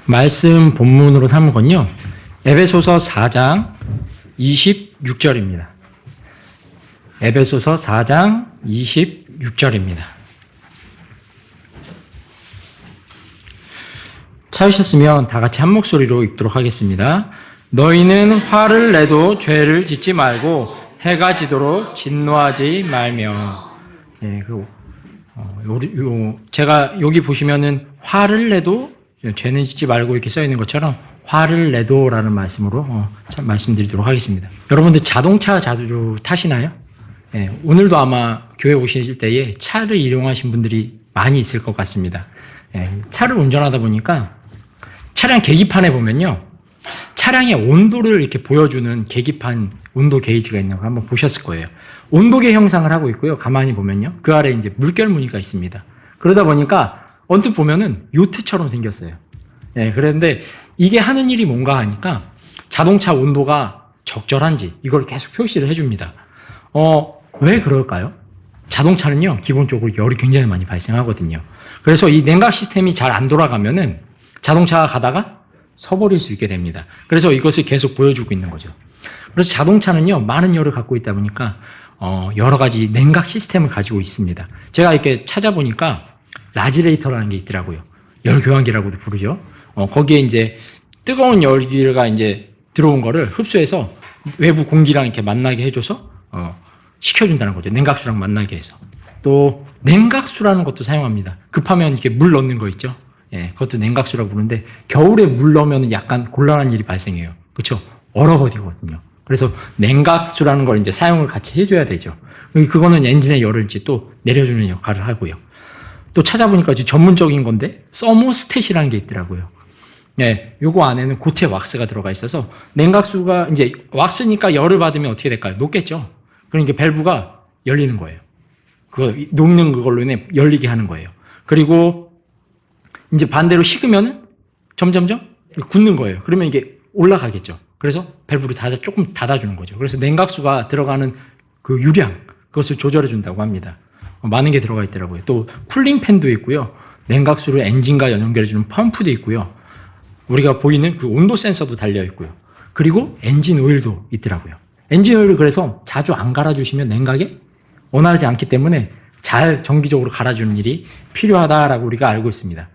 말씀 본문으로 삼은 건요, 에베소서 4장 26절입니다. 에베소서 4장 26절입니다. 찾으셨으면 다 같이 한 목소리로 읽도록 하겠습니다. 너희는 화를 내도 죄를 짓지 말고 해가 지도록 진노하지 말며. 제가 여기 보시면은 화를 내도 죄는 짓지 말고 이렇게 써 있는 것처럼 화를 내도라는 말씀으로 말씀드리도록 하겠습니다. 여러분들 자동차 자주 타시나요? 오늘도 아마 교회 오실 때에 차를 이용하신 분들이 많이 있을 것 같습니다. 차를 운전하다 보니까 차량 계기판에 보면요, 차량의 온도를 이렇게 보여주는 계기판 온도 게이지가 있는 거 한번 보셨을 거예요. 온도계 형상을 하고 있고요. 가만히 보면요, 그 아래 이제 물결 무늬가 있습니다. 그러다 보니까 언뜻 보면은 요트처럼 생겼어요. 그런데 이게 하는 일이 뭔가 하니까 자동차 온도가 적절한지 이걸 계속 표시를 해줍니다. 왜 그럴까요? 자동차는요, 기본적으로 열이 굉장히 많이 발생하거든요. 그래서 이 냉각 시스템이 잘 안 돌아가면은 자동차가 가다가 서버릴 수 있게 됩니다. 그래서 이것을 계속 보여주고 있는 거죠. 그래서 자동차는요, 많은 열을 갖고 있다 보니까 여러 가지 냉각 시스템을 가지고 있습니다. 제가 이렇게 찾아보니까 라지레이터라는 게 있더라고요. 열 교환기라고도 부르죠. 거기에 이제 뜨거운 열기가 이제 들어온 거를 흡수해서 외부 공기랑 이렇게 만나게 해줘서 식혀준다는 거죠. 냉각수랑 만나게 해서. 또 냉각수라는 것도 사용합니다. 급하면 이렇게 물 넣는 거 있죠. 그것도 냉각수라고 부르는데 겨울에 물 넣으면 약간 곤란한 일이 발생해요. 그렇죠? 얼어버리거든요. 그래서 냉각수라는 걸 이제 사용을 같이 해줘야 되죠. 그거는 엔진의 열을 이제 또 내려주는 역할을 하고요. 또 찾아보니까 전문적인 건데 서모스탯이라는 게 있더라고요. 요거 안에는 고체 왁스가 들어가 있어서 냉각수가 이제 왁스니까 열을 받으면 어떻게 될까요? 녹겠죠. 그러니까 밸브가 열리는 거예요. 그거 녹는 그걸로 인해 열리게 하는 거예요. 그리고 이제 반대로 식으면은 점점점 굳는 거예요. 그러면 이게 올라가겠죠. 그래서 밸브를 조금 닫아주는 거죠. 그래서 냉각수가 들어가는 그 유량, 그것을 조절해 준다고 합니다. 많은 게 들어가 있더라고요. 또 쿨링 팬도 있고요. 냉각수를 엔진과 연결해주는 펌프도 있고요. 우리가 보이는 그 온도 센서도 달려 있고요. 그리고 엔진 오일도 있더라고요. 엔진 오일을 그래서 자주 안 갈아주시면 냉각에 원활하지 않기 때문에 잘 정기적으로 갈아주는 일이 필요하다라고 우리가 알고 있습니다.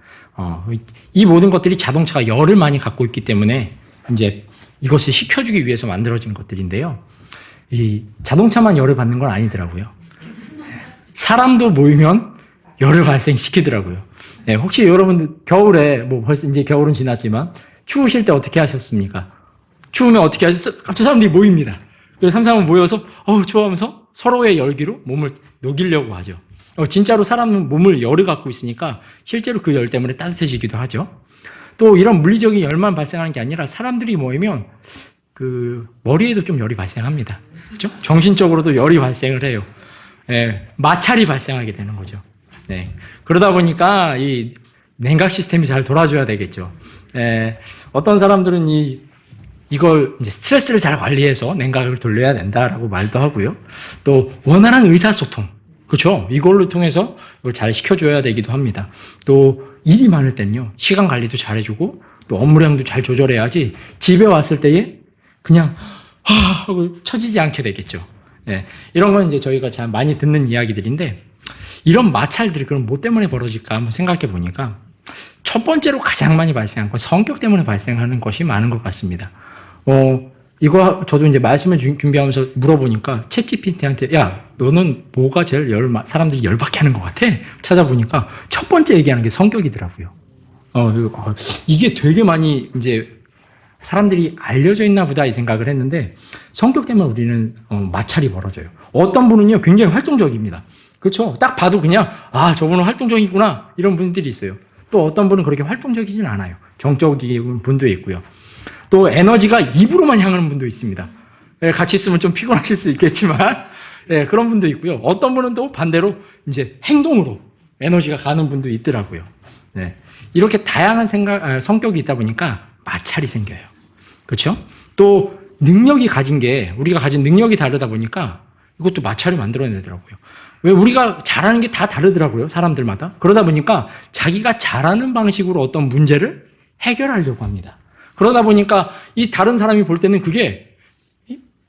이 모든 것들이 자동차가 열을 많이 갖고 있기 때문에 이제 이것을 식혀주기 위해서 만들어진 것들인데요. 이 자동차만 열을 받는 건 아니더라고요. 사람도 모이면 열을 발생시키더라고요. 혹시 여러분들 겨울에 벌써 이제 겨울은 지났지만 추우실 때 어떻게 하셨습니까? 추우면 어떻게 하셨어요? 갑자기 사람들이 모입니다. 그래서 삼삼은 모여서 좋아하면서 서로의 열기로 몸을 녹이려고 하죠. 진짜로 사람은 몸을 열을 갖고 있으니까 실제로 그 열 때문에 따뜻해지기도 하죠. 또 이런 물리적인 열만 발생하는 게 아니라 사람들이 모이면 그 머리에도 좀 열이 발생합니다. 그렇죠? 정신적으로도 열이 발생을 해요. 마찰이 발생하게 되는 거죠. 그러다 보니까 이 냉각 시스템이 잘 돌아줘야 되겠죠. 어떤 사람들은 이걸 이제 스트레스를 잘 관리해서 냉각을 돌려야 된다라고 말도 하고요. 또 원활한 의사소통, 그렇죠? 이걸로 통해서 이걸 잘 시켜줘야 되기도 합니다. 또 일이 많을 때는요, 시간 관리도 잘해주고 또 업무량도 잘 조절해야지 집에 왔을 때에 그냥 하고 처지지 않게 되겠죠. 이런 건 이제 저희가 참 많이 듣는 이야기들인데, 이런 마찰들이 그럼 뭐 때문에 벌어질까 한번 생각해 보니까 첫 번째로 가장 많이 발생한 건 성격 때문에 발생하는 것이 많은 것 같습니다. 이거 저도 이제 말씀을 준비하면서 물어보니까 챗GPT한테 야, 너는 뭐가 제일 사람들이 열받게 하는 것 같아? 찾아보니까 첫 번째 얘기하는 게 성격이더라고요. 이게 되게 많이 이제 사람들이 알려져 있나 보다 이 생각을 했는데, 성격 때문에 우리는 마찰이 벌어져요. 어떤 분은요, 굉장히 활동적입니다. 그렇죠? 딱 봐도 그냥 저분은 활동적이구나 이런 분들이 있어요. 또 어떤 분은 그렇게 활동적이진 않아요. 정적인 분도 있고요. 또 에너지가 입으로만 향하는 분도 있습니다. 같이 있으면 좀 피곤하실 수 있겠지만 그런 분도 있고요. 어떤 분은 또 반대로 이제 행동으로 에너지가 가는 분도 있더라고요. 이렇게 다양한 성격이 있다 보니까 마찰이 생겨요. 그렇죠? 또 능력이 우리가 가진 능력이 다르다 보니까 이것도 마찰을 만들어내더라고요. 왜 우리가 잘하는 게 다 다르더라고요. 사람들마다. 그러다 보니까 자기가 잘하는 방식으로 어떤 문제를 해결하려고 합니다. 그러다 보니까 이 다른 사람이 볼 때는 그게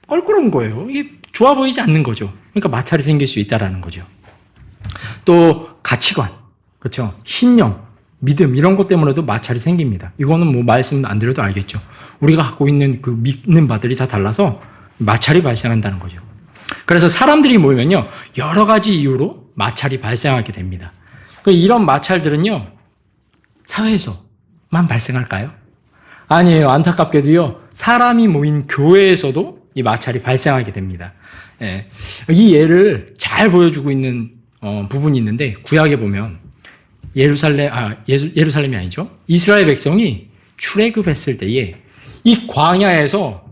껄끄러운 거예요. 이게 좋아 보이지 않는 거죠. 그러니까 마찰이 생길 수 있다는 거죠. 또 가치관, 그렇죠? 신념, 믿음 이런 것 때문에도 마찰이 생깁니다. 이거는 뭐 말씀 안 드려도 알겠죠. 우리가 갖고 있는 그 믿는 바들이 다 달라서 마찰이 발생한다는 거죠. 그래서 사람들이 모이면요, 여러 가지 이유로 마찰이 발생하게 됩니다. 이런 마찰들은요, 사회에서만 발생할까요? 아니에요. 안타깝게도요, 사람이 모인 교회에서도 이 마찰이 발생하게 됩니다. 예. 이 예를 잘 보여주고 있는 부분이 있는데, 구약에 보면 예루살렘이 아니죠. 이스라엘 백성이 출애굽했을 때에 이 광야에서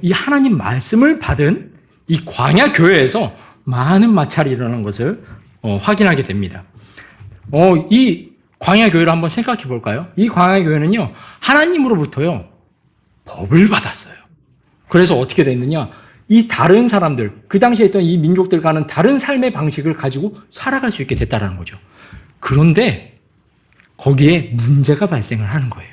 이 하나님 말씀을 받은 이 광야 교회에서 많은 마찰이 일어나는 것을 확인하게 됩니다. 이 광야 교회를 한번 생각해 볼까요? 이 광야 교회는요, 하나님으로부터요, 법을 받았어요. 그래서 어떻게 됐느냐? 이 다른 사람들, 그 당시에 있던 이 민족들과는 다른 삶의 방식을 가지고 살아갈 수 있게 됐다는 거죠. 그런데 거기에 문제가 발생을 하는 거예요.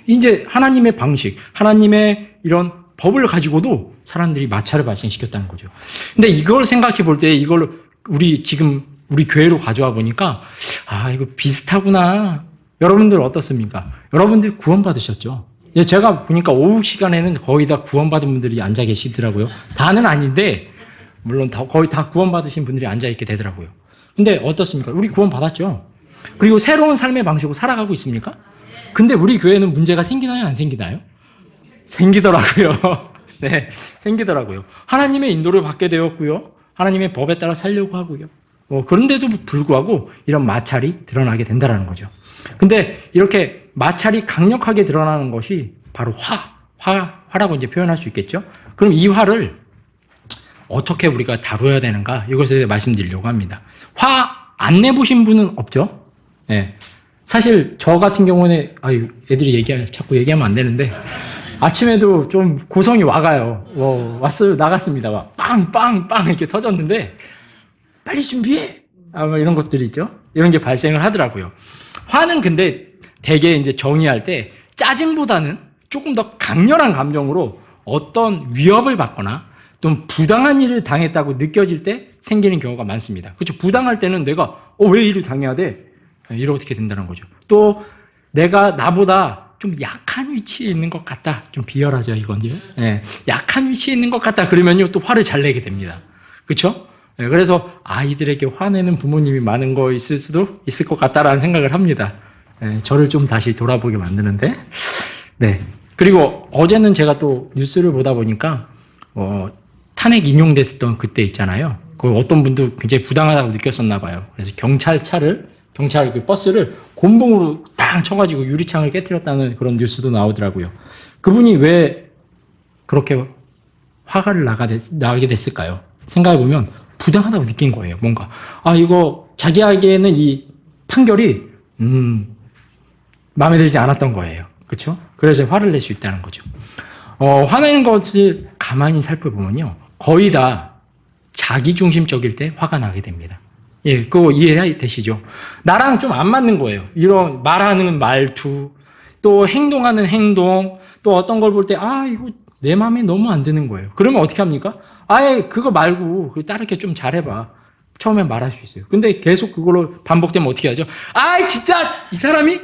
이제 하나님의 방식, 하나님의 이런 법을 가지고도 사람들이 마찰을 발생시켰다는 거죠. 근데 이걸 생각해 볼 때 이걸 우리 교회로 가져와 보니까 이거 비슷하구나. 여러분들 어떻습니까? 여러분들 구원받으셨죠? 제가 보니까 오후 시간에는 거의 다 구원받은 분들이 앉아 계시더라고요. 다는 아닌데 물론 거의 다 구원받으신 분들이 앉아 있게 되더라고요. 근데 어떻습니까? 우리 구원받았죠? 그리고 새로운 삶의 방식으로 살아가고 있습니까? 근데 우리 교회는 문제가 생기나요? 안 생기나요? 생기더라고요. 네, 생기더라고요. 하나님의 인도를 받게 되었고요. 하나님의 법에 따라 살려고 하고요. 그런데도 불구하고 이런 마찰이 드러나게 된다는 거죠. 근데 이렇게 마찰이 강력하게 드러나는 것이 바로 화라고 이제 표현할 수 있겠죠. 그럼 이 화를 어떻게 우리가 다루어야 되는가? 이것에 대해 말씀드리려고 합니다. 화 안 내보신 분은 없죠? 네. 사실 저 같은 경우는 애들이 자꾸 얘기하면 안 되는데 아침에도 좀 고성이 와가요. 왔어요. 나갔습니다. 막 빵빵빵 이렇게 터졌는데 빨리 준비해. 이런 것들이 있죠. 이런 게 발생을 하더라고요. 화는 근데 대개 이제 정의할 때 짜증보다는 조금 더 강렬한 감정으로 어떤 위협을 받거나 또 부당한 일을 당했다고 느껴질 때 생기는 경우가 많습니다. 그렇죠. 부당할 때는 내가 왜 일을 당해야 돼? 이렇게 된다는 거죠. 또 내가 나보다 좀 약한 위치에 있는 것 같다. 좀 비열하죠, 이건. 예. 약한 위치에 있는 것 같다. 그러면요, 또 화를 잘 내게 됩니다. 그렇죠? 예, 그래서 아이들에게 화내는 부모님이 많은 거 있을 수도 있을 것 같다라는 생각을 합니다. 예, 저를 좀 다시 돌아보게 만드는데. 네. 그리고 어제는 제가 또 뉴스를 보다 보니까 탄핵 인용됐었던 그때 있잖아요. 그 어떤 분도 굉장히 부당하다고 느꼈었나 봐요. 그래서 경찰 그 버스를 곤봉으로 딱 쳐가지고 유리창을 깨뜨렸다는 그런 뉴스도 나오더라고요. 그분이 왜 그렇게 화가 나게 됐을까요? 생각해보면 부당하다고 느낀 거예요. 뭔가 이거 자기에게는 이 판결이 마음에 들지 않았던 거예요. 그렇죠? 그래서 화를 낼 수 있다는 거죠. 화내는 것을 가만히 살펴보면요, 거의 다 자기중심적일 때 화가 나게 됩니다. 예, 그거 이해되시죠? 나랑 좀 안 맞는 거예요. 이런 말하는 말투, 또 행동하는 행동, 또 어떤 걸 볼 때 이거 내 마음에 너무 안 드는 거예요. 그러면 어떻게 합니까? 아예 그거 말고 다르게 좀 잘해봐. 처음엔 말할 수 있어요. 근데 계속 그걸로 반복되면 어떻게 하죠? 진짜 이 사람이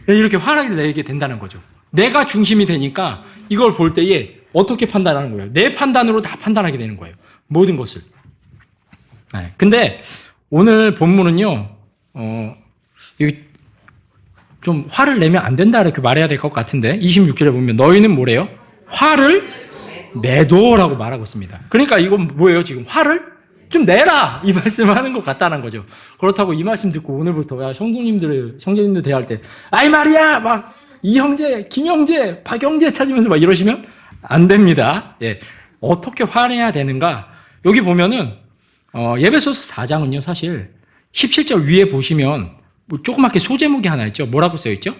이렇게 화를 내게 된다는 거죠. 내가 중심이 되니까 이걸 볼 때에 어떻게 판단하는 거예요? 내 판단으로 다 판단하게 되는 거예요. 모든 것을. 네. 근데 오늘 본문은요, 좀 화를 내면 안 된다 이렇게 말해야 될 것 같은데 26절에 보면 너희는 뭐래요? 화를 내도라고 말하고 있습니다. 그러니까 이건 뭐예요? 지금 화를 좀 내라 이 말씀을 하는 것 같다는 거죠. 그렇다고 이 말씀 듣고 오늘부터 형제님들 대할 때 말이야 막 이 형제, 김 형제, 박 형제 찾으면서 막 이러시면 안 됩니다. 예. 어떻게 화내야 되는가? 여기 보면은 에베소서 4장은요, 사실 17절 위에 보시면 조그맣게 소제목이 하나 있죠. 뭐라고 써 있죠?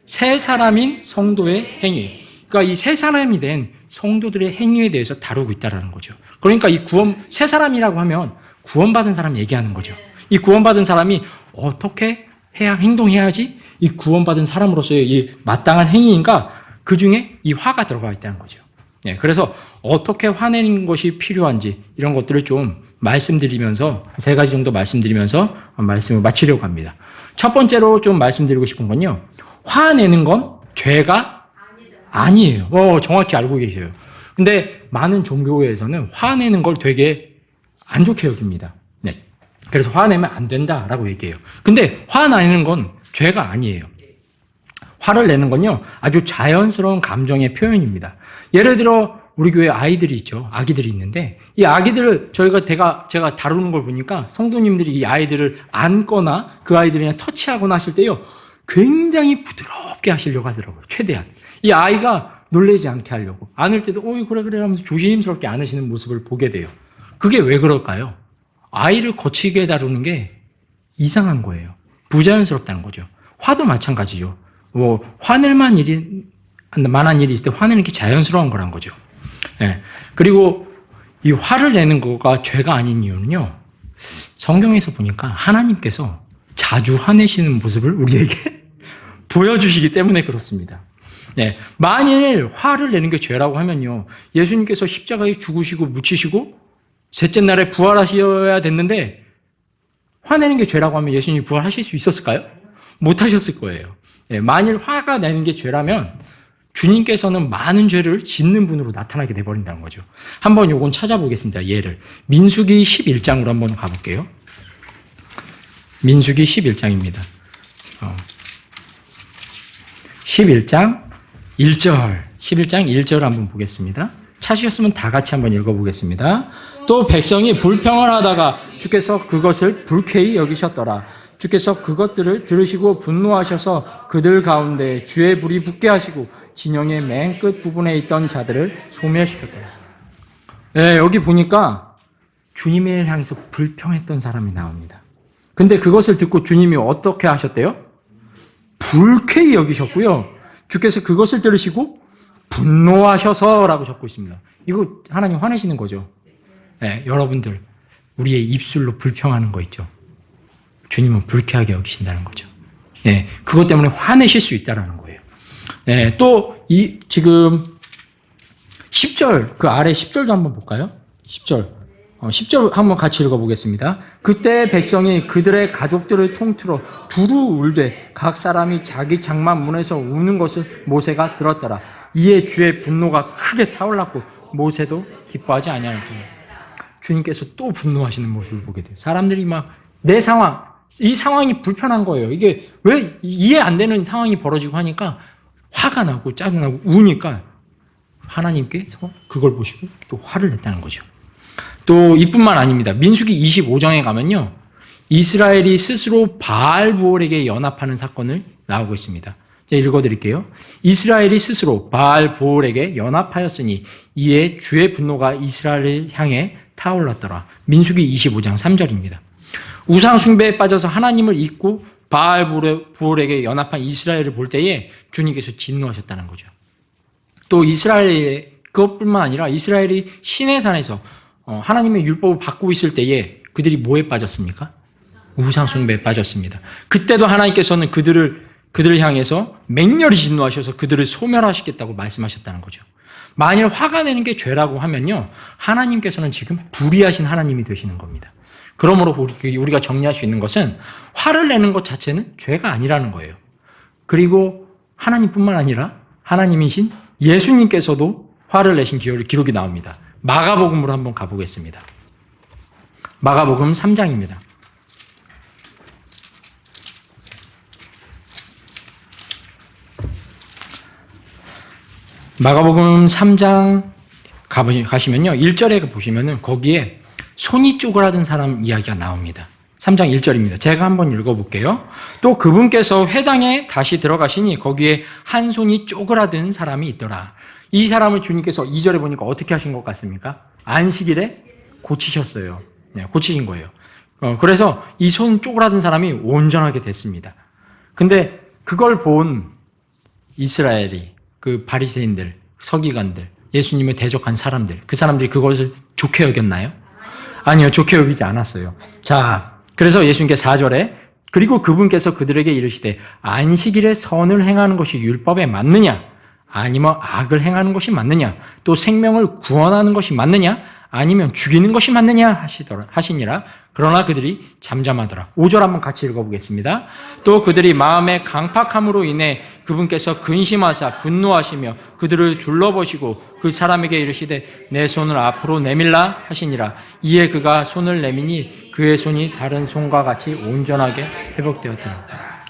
새 사람인 성도의 행위. 그러니까 이 새 사람이 된 성도들의 행위에 대해서 다루고 있다는 거죠. 그러니까 이 새 사람이라고 하면 구원받은 사람 얘기하는 거죠. 이 구원받은 사람이 어떻게 행동해야지 이 구원받은 사람으로서의 이 마땅한 행위인가, 그 중에 이 화가 들어가 있다는 거죠. 그래서 어떻게 화내는 것이 필요한지 이런 것들을 좀 말씀드리면서, 3가지 정도 말씀드리면서 말씀을 마치려고 합니다. 첫 번째로 좀 말씀드리고 싶은 건요, 화내는 건 죄가 아니에요. 정확히 알고 계셔요. 근데 많은 종교에서는 화내는 걸 되게 안 좋게 여깁니다. 그래서 화내면 안 된다라고 얘기해요. 근데 화내는 건 죄가 아니에요. 화를 내는 건요, 아주 자연스러운 감정의 표현입니다. 예를 들어 우리 교회 아이들이 있죠. 아기들이 있는데 이 아기들을 제가 다루는 걸 보니까 성도님들이 이 아이들을 안거나 그 아이들이랑 터치하거나 하실 때요, 굉장히 부드럽게 하시려고 하더라고요. 최대한. 이 아이가 놀라지 않게 하려고. 안을 때도 그래 하면서 조심스럽게 안으시는 모습을 보게 돼요. 그게 왜 그럴까요? 아이를 거치게 다루는 게 이상한 거예요. 부자연스럽다는 거죠. 화도 마찬가지죠. 화낼 만한 일이 있을 때 화내는 게 자연스러운 거란 거죠. 그리고 이 화를 내는 거가 죄가 아닌 이유는요, 성경에서 보니까 하나님께서 자주 화내시는 모습을 우리에게 보여주시기 때문에 그렇습니다. 만일 화를 내는 게 죄라고 하면요, 예수님께서 십자가에 죽으시고 묻히시고 셋째 날에 부활하셔야 됐는데 화내는 게 죄라고 하면 예수님이 부활하실 수 있었을까요? 못하셨을 거예요. 만일 화가 내는 게 죄라면 주님께서는 많은 죄를 짓는 분으로 나타나게 돼버린다는 거죠. 한번 요건 찾아보겠습니다. 예를 민수기 11장으로 한번 가볼게요. 민수기 11장입니다. 11장 1절 한번 보겠습니다. 찾으셨으면 다 같이 한번 읽어보겠습니다. 또 백성이 불평을 하다가 주께서 그것을 불쾌히 여기셨더라. 주께서 그것들을 들으시고 분노하셔서 그들 가운데 주의 불이 붙게 하시고 진영의 맨 끝 부분에 있던 자들을 소멸시켰더라. 여기 보니까 주님을 향해서 불평했던 사람이 나옵니다. 근데 그것을 듣고 주님이 어떻게 하셨대요? 불쾌히 여기셨고요. 주께서 그것을 들으시고 분노하셔서라고 적고 있습니다. 이거 하나님 화내시는 거죠. 여러분들 우리의 입술로 불평하는 거 있죠. 주님은 불쾌하게 여기신다는 거죠. 그것 때문에 화내실 수 있다는 거예요. 또 지금 10절, 그 아래 10절도 한번 볼까요? 10절 한번 같이 읽어보겠습니다. 그때 백성이 그들의 가족들을 통틀어 두루 울되 각 사람이 자기 장막 문에서 우는 것을 모세가 들었더라. 이에 주의 분노가 크게 타올랐고 모세도 기뻐하지 아니하였고. 주님께서 또 분노하시는 모습을 보게 돼요. 사람들이 막 이 상황이 불편한 거예요. 이게 왜 이해 안 되는 상황이 벌어지고 하니까 화가 나고 짜증나고 우니까 하나님께서 그걸 보시고 또 화를 냈다는 거죠. 또 이뿐만 아닙니다. 민수기 25장에 가면요, 이스라엘이 스스로 바알부올에게 연합하는 사건을 나오고 있습니다. 제가 읽어드릴게요. 이스라엘이 스스로 바알부올에게 연합하였으니 이에 주의 분노가 이스라엘을 향해 타올랐더라. 민수기 25장 3절입니다. 우상 숭배에 빠져서 하나님을 잊고 바알부올에게 연합한 이스라엘을 볼 때에 주님께서 진노하셨다는 거죠. 또 그것뿐만 아니라 이스라엘이 시내산에서 하나님의 율법을 받고 있을 때에 그들이 뭐에 빠졌습니까? 우상 숭배에 빠졌습니다. 그때도 하나님께서는 그들을 향해서 맹렬히 진노하셔서 그들을 소멸하시겠다고 말씀하셨다는 거죠. 만일 화가 내는 게 죄라고 하면요, 하나님께서는 지금 불의하신 하나님이 되시는 겁니다. 그러므로 우리가 정리할 수 있는 것은 화를 내는 것 자체는 죄가 아니라는 거예요. 그리고 하나님뿐만 아니라 하나님이신 예수님께서도 화를 내신 기록이 나옵니다. 마가복음으로 한번 가보겠습니다. 마가복음 3장입니다. 마가복음 3장 가시면요, 1절에 보시면은 거기에 손이 쪼그라든 사람 이야기가 나옵니다. 3장 1절입니다. 제가 한번 읽어볼게요. 또 그분께서 회당에 다시 들어가시니 거기에 한 손이 쪼그라든 사람이 있더라. 이 사람을 주님께서 2절에 보니까 어떻게 하신 것 같습니까? 안식일에 고치셨어요. 고치신 거예요. 그래서 이 손 쪼그라든 사람이 온전하게 됐습니다. 근데 그걸 본 이스라엘이, 그 바리새인들, 서기관들, 예수님을 대적한 사람들, 그 사람들이 그것을 좋게 여겼나요? 아니요, 좋게 여기지 않았어요. 자, 그래서 예수님께서 4절에 그리고 그분께서 그들에게 이르시되 안식일에 선을 행하는 것이 율법에 맞느냐? 아니면 악을 행하는 것이 맞느냐? 또 생명을 구원하는 것이 맞느냐? 아니면 죽이는 것이 맞느냐? 하시니라. 그러나 그들이 잠잠하더라. 5절 한번 같이 읽어보겠습니다. 또 그들이 마음의 강팍함으로 인해 그분께서 근심하사 분노하시며 그들을 둘러보시고 그 사람에게 이르시되 내 손을 앞으로 내밀라 하시니라. 이에 그가 손을 내미니 그의 손이 다른 손과 같이 온전하게 회복되었더라.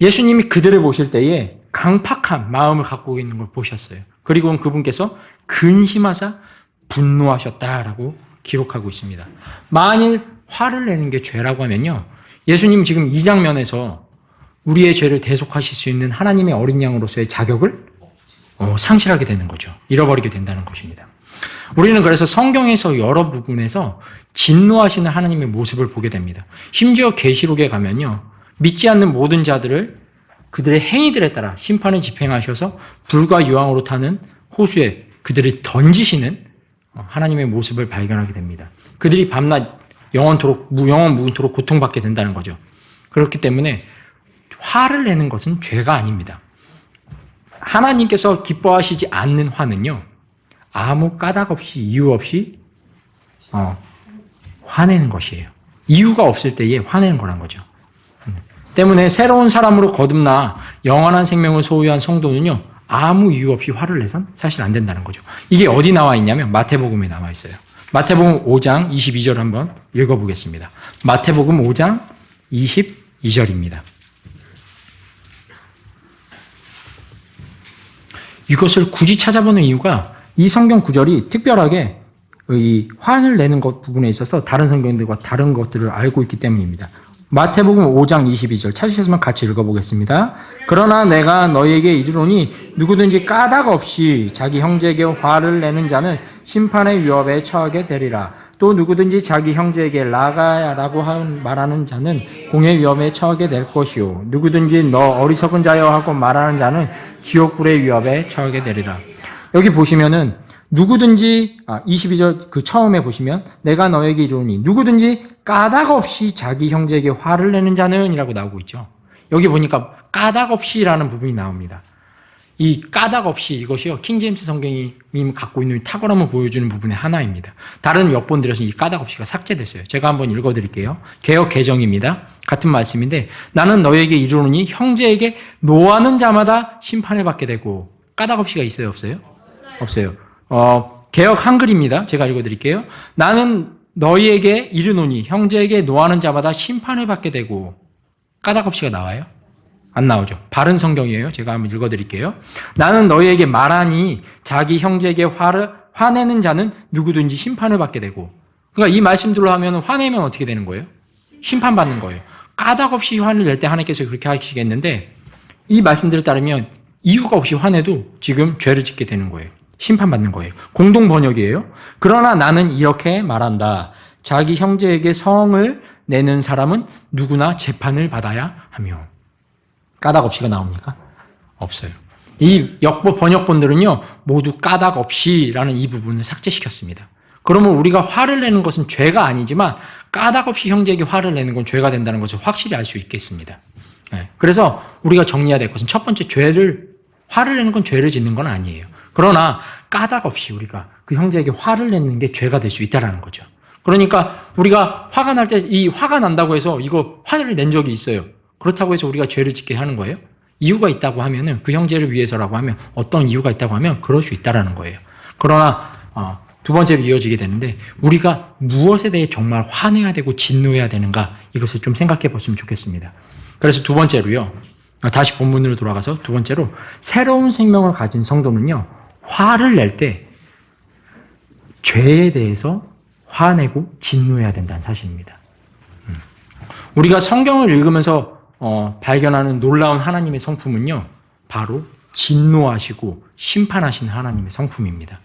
예수님이 그들을 보실 때에 강팍한 마음을 갖고 있는 걸 보셨어요. 그리고 그분께서 근심하사 분노하셨다라고 기록하고 있습니다. 만일 화를 내는 게 죄라고 하면요, 예수님 지금 이 장면에서 우리의 죄를 대속하실 수 있는 하나님의 어린 양으로서의 자격을 상실하게 되는 거죠. 잃어버리게 된다는 것입니다. 우리는 그래서 성경에서 여러 부분에서 진노하시는 하나님의 모습을 보게 됩니다. 심지어 계시록에 가면요, 믿지 않는 모든 자들을 그들의 행위들에 따라 심판에 집행하셔서 불과 유황으로 타는 호수에 그들을 던지시는 하나님의 모습을 발견하게 됩니다. 그들이 밤낮 영원 무근토록 고통받게 된다는 거죠. 그렇기 때문에 화를 내는 것은 죄가 아닙니다. 하나님께서 기뻐하시지 않는 화는요, 아무 까닭 없이 이유 없이 화내는 것이에요. 이유가 없을 때에 화내는 거란 거죠. 때문에 새로운 사람으로 거듭나 영원한 생명을 소유한 성도는요, 아무 이유 없이 화를 내선 사실 안 된다는 거죠. 이게 어디 나와 있냐면 마태복음에 나와 있어요. 마태복음 5장 22절 한번 읽어보겠습니다. 마태복음 5장 22절입니다. 이것을 굳이 찾아보는 이유가 이 성경 구절이 특별하게 이 화를 내는 것 부분에 있어서 다른 성경들과 다른 것들을 알고 있기 때문입니다. 마태복음 5장 22절 찾으셨으면 같이 읽어보겠습니다. 그러나 내가 너희에게 이르노니 누구든지 까닭 없이 자기 형제에게 화를 내는 자는 심판의 위협에 처하게 되리라. 또 누구든지 자기 형제에게 나가야라고 말하는 자는 공의 위협에 처하게 될 것이요. 누구든지 너 어리석은 자여 하고 말하는 자는 지옥불의 위협에 처하게 되리라. 여기 보시면은 누구든지 22절 그 처음에 보시면 내가 너에게 이르노니 누구든지 까닭 없이 자기 형제에게 화를 내는 자는 이라고 나오고 있죠. 여기 보니까 까닭 없이라는 부분이 나옵니다. 이 까닭 없이 이것이요, 킹제임스 성경이 갖고 있는 탁월함을 보여주는 부분의 하나입니다. 다른 역본들에서 이 까닭 없이가 삭제됐어요. 제가 한번 읽어드릴게요. 개역 개정입니다. 같은 말씀인데 나는 너에게 이르노니 형제에게 노하는 자마다 심판을 받게 되고. 까닭 없이가 있어요, 없어요? 없어요. 개역 한글입니다. 제가 읽어드릴게요. 나는 너희에게 이르노니 형제에게 노하는 자마다 심판을 받게 되고. 까닭 없이가 나와요? 안 나오죠. 바른 성경이에요. 제가 한번 읽어드릴게요. 나는 너희에게 말하니 자기 형제에게 화내는 자는 누구든지 심판을 받게 되고. 그러니까 이 말씀들로 하면 화내면 어떻게 되는 거예요? 심판받는 거예요. 까닭 없이 화를 낼 때 하나님께서 그렇게 하시겠는데 이 말씀들에 따르면 이유가 없이 화내도 지금 죄를 짓게 되는 거예요. 심판받는 거예요. 공동 번역이에요. 그러나 나는 이렇게 말한다. 자기 형제에게 성을 내는 사람은 누구나 재판을 받아야 하며. 까닭 없이가 나옵니까? 없어요. 이 번역본들은요, 모두 까닭 없이라는 이 부분을 삭제시켰습니다. 그러면 우리가 화를 내는 것은 죄가 아니지만 까닭 없이 형제에게 화를 내는 건 죄가 된다는 것을 확실히 알 수 있겠습니다. 그래서 우리가 정리해야 될 것은 첫 번째, 화를 내는 건 죄를 짓는 건 아니에요. 그러나 까닭 없이 우리가 그 형제에게 화를 내는 게 죄가 될 수 있다는 거죠. 그러니까 우리가 화가 날 때 이 화가 난다고 해서 이거 화를 낸 적이 있어요. 그렇다고 해서 우리가 죄를 짓게 하는 거예요? 이유가 있다고 하면은 그 형제를 위해서라고 하면 어떤 이유가 있다고 하면 그럴 수 있다라는 거예요. 그러나 두 번째로 이어지게 되는데 우리가 무엇에 대해 정말 화내야 되고 진노해야 되는가 이것을 좀 생각해 봤으면 좋겠습니다. 그래서 두 번째로요. 다시 본문으로 돌아가서 두 번째로 새로운 생명을 가진 성도는요. 화를 낼 때 죄에 대해서 화내고 진노해야 된다는 사실입니다. 우리가 성경을 읽으면서 발견하는 놀라운 하나님의 성품은요, 바로 진노하시고 심판하시는 하나님의 성품입니다.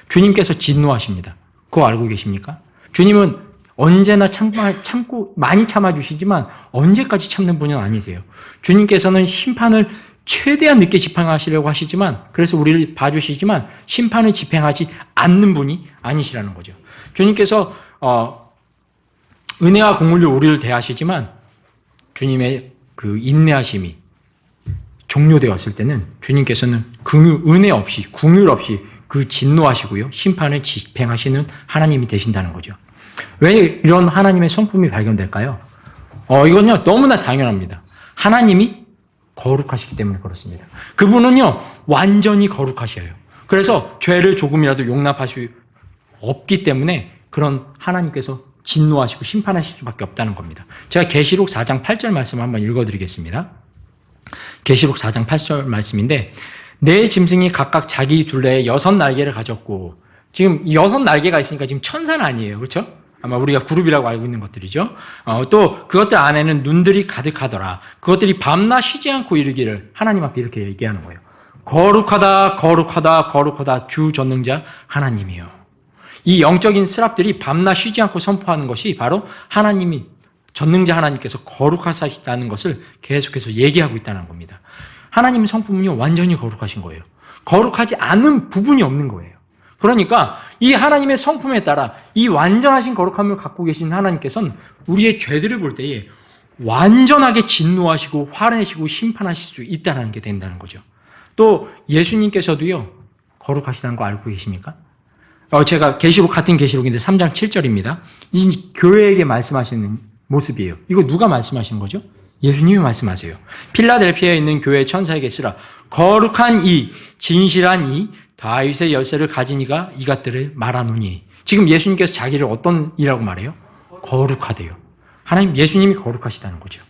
주님께서 진노하십니다. 그거 알고 계십니까? 주님은 언제나 참고 많이 참아주시지만 언제까지 참는 분은 아니세요. 주님께서는 심판을 최대한 늦게 집행하시려고 하시지만, 그래서 우리를 봐주시지만 심판을 집행하지 않는 분이 아니시라는 거죠. 주님께서 은혜와 국물로 우리를 대하시지만 주님의 그 인내하심이 종료되었을 때는 주님께서는 은혜 없이, 국률 없이 그 진노하시고요, 심판을 집행하시는 하나님이 되신다는 거죠. 왜 이런 하나님의 성품이 발견될까요? 이건요, 너무나 당연합니다. 하나님이 거룩하시기 때문에 그렇습니다. 그분은요, 완전히 거룩하셔요. 그래서 죄를 조금이라도 용납할 수 없기 때문에 그런 하나님께서 진노하시고 심판하실 수밖에 없다는 겁니다. 제가 계시록 4장 8절 말씀을 한번 읽어드리겠습니다. 계시록 4장 8절 말씀인데, 네 짐승이 각각 자기 둘레에 6날개를 가졌고, 지금 6날개가 있으니까 지금 천사는 아니에요. 그렇죠? 아마 우리가 그룹이라고 알고 있는 것들이죠. 또 그것들 안에는 눈들이 가득하더라. 그것들이 밤낮 쉬지 않고 이르기를, 하나님 앞에 이렇게 얘기하는 거예요. 거룩하다, 거룩하다, 거룩하다, 주 전능자 하나님이요. 이 영적인 스랍들이 밤낮 쉬지 않고 선포하는 것이 바로 하나님이, 전능자 하나님께서 거룩하시다는 것을 계속해서 얘기하고 있다는 겁니다. 하나님의 성품은요, 완전히 거룩하신 거예요. 거룩하지 않은 부분이 없는 거예요. 그러니까 이 하나님의 성품에 따라 이 완전하신 거룩함을 갖고 계신 하나님께서는 우리의 죄들을 볼 때에 완전하게 진노하시고 화내시고 심판하실 수 있다는 게 된다는 거죠. 또 예수님께서도요, 거룩하시다는 거 알고 계십니까? 제가 같은 계시록인데 3장 7절입니다. 이 교회에게 말씀하시는 모습이에요. 이거 누가 말씀하신 거죠? 예수님이 말씀하세요. 필라델피아에 있는 교회 천사에게 쓰라. 거룩한 이, 진실한 이, 다윗의 열쇠를 가진 이가 이것들을 말하노니. 지금 예수님께서 자기를 어떤 이라고 말해요? 거룩하대요. 예수님이 거룩하시다는 거죠.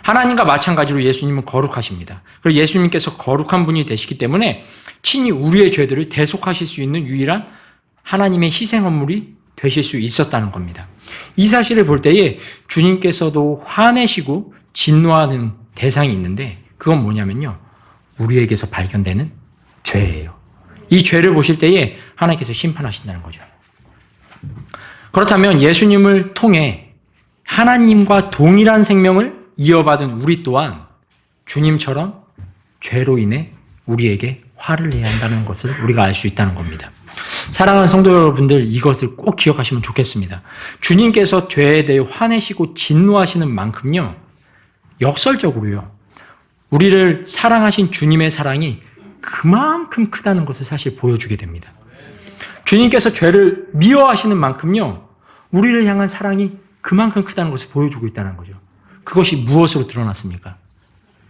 하나님과 마찬가지로 예수님은 거룩하십니다. 그리고 예수님께서 거룩한 분이 되시기 때문에 친히 우리의 죄들을 대속하실 수 있는 유일한 하나님의 희생 헌물이 되실 수 있었다는 겁니다. 이 사실을 볼 때에 주님께서도 화내시고 진노하는 대상이 있는데, 그건 뭐냐면요, 우리에게서 발견되는 죄예요. 이 죄를 보실 때에 하나님께서 심판하신다는 거죠. 그렇다면 예수님을 통해 하나님과 동일한 생명을 이어받은 우리 또한 주님처럼 죄로 인해 우리에게 화를 내야 한다는 것을 우리가 알 수 있다는 겁니다. 사랑하는 성도 여러분들, 이것을 꼭 기억하시면 좋겠습니다. 주님께서 죄에 대해 화내시고 진노하시는 만큼요, 역설적으로요, 우리를 사랑하신 주님의 사랑이 그만큼 크다는 것을 사실 보여주게 됩니다. 주님께서 죄를 미워하시는 만큼요, 우리를 향한 사랑이 그만큼 크다는 것을 보여주고 있다는 거죠. 그것이 무엇으로 드러났습니까?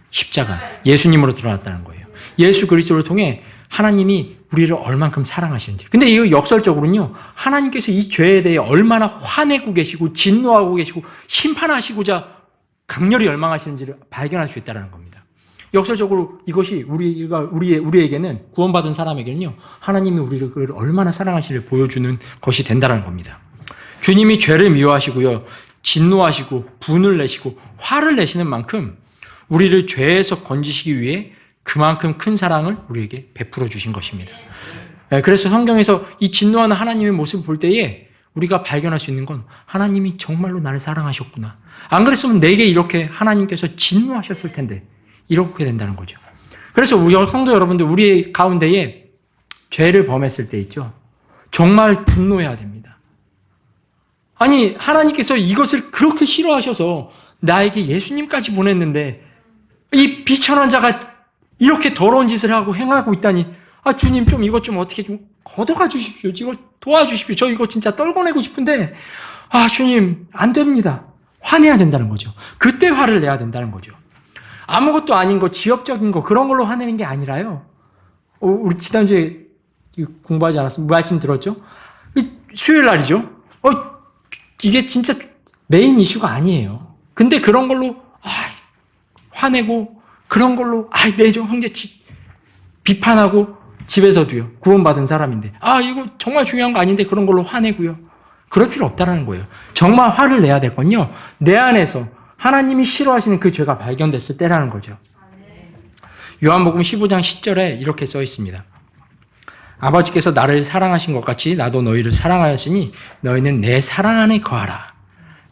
십자가, 예수님으로 드러났다는 거예요. 예수 그리스도를 통해 하나님이 우리를 얼만큼 사랑하시는지. 근데 이거 역설적으로는요, 하나님께서 이 죄에 대해 얼마나 화내고 계시고 진노하고 계시고 심판하시고자 강렬히 열망하시는지를 발견할 수 있다는 겁니다. 역설적으로 이것이 우리에게는, 구원받은 사람에게는요, 하나님이 우리를 얼마나 사랑하시는지를 보여주는 것이 된다는 겁니다. 주님이 죄를 미워하시고요, 진노하시고 분을 내시고 화를 내시는 만큼 우리를 죄에서 건지시기 위해 그만큼 큰 사랑을 우리에게 베풀어 주신 것입니다. 그래서 성경에서 이 진노하는 하나님의 모습을 볼 때에 우리가 발견할 수 있는 건, 하나님이 정말로 나를 사랑하셨구나. 안 그랬으면 내게 이렇게 하나님께서 진노하셨을 텐데, 이렇게 된다는 거죠. 그래서 우리 성도 여러분들, 우리 가운데에 죄를 범했을 때 있죠, 정말 분노해야 됩니다. 아니, 하나님께서 이것을 그렇게 싫어하셔서 나에게 예수님까지 보냈는데 이 비천한 자가 이렇게 더러운 짓을 하고 행하고 있다니, 주님 좀 이것 좀 어떻게 좀 걷어가 주십시오. 이거 도와주십시오. 저 이거 진짜 떨궈내고 싶은데, 주님 안 됩니다. 화내야 된다는 거죠. 그때 화를 내야 된다는 거죠. 아무것도 아닌 거, 지역적인 거, 그런 걸로 화내는 게 아니라요. 우리 지난주에 공부하지 않았습니까? 말씀 들었죠? 수요일 날이죠? 이게 진짜 메인 이슈가 아니에요. 근데 그런 걸로 화내고, 그런 걸로 내죠 형제 비판하고, 집에서도요, 구원받은 사람인데 이거 정말 중요한 거 아닌데 그런 걸로 화내고요. 그럴 필요 없다는 거예요. 정말 화를 내야 될 건요, 내 안에서 하나님이 싫어하시는 그 죄가 발견됐을 때라는 거죠. 요한복음 15장 10절에 이렇게 써 있습니다. 아버지께서 나를 사랑하신 것 같이 나도 너희를 사랑하였으니 너희는 내 사랑 안에 거하라.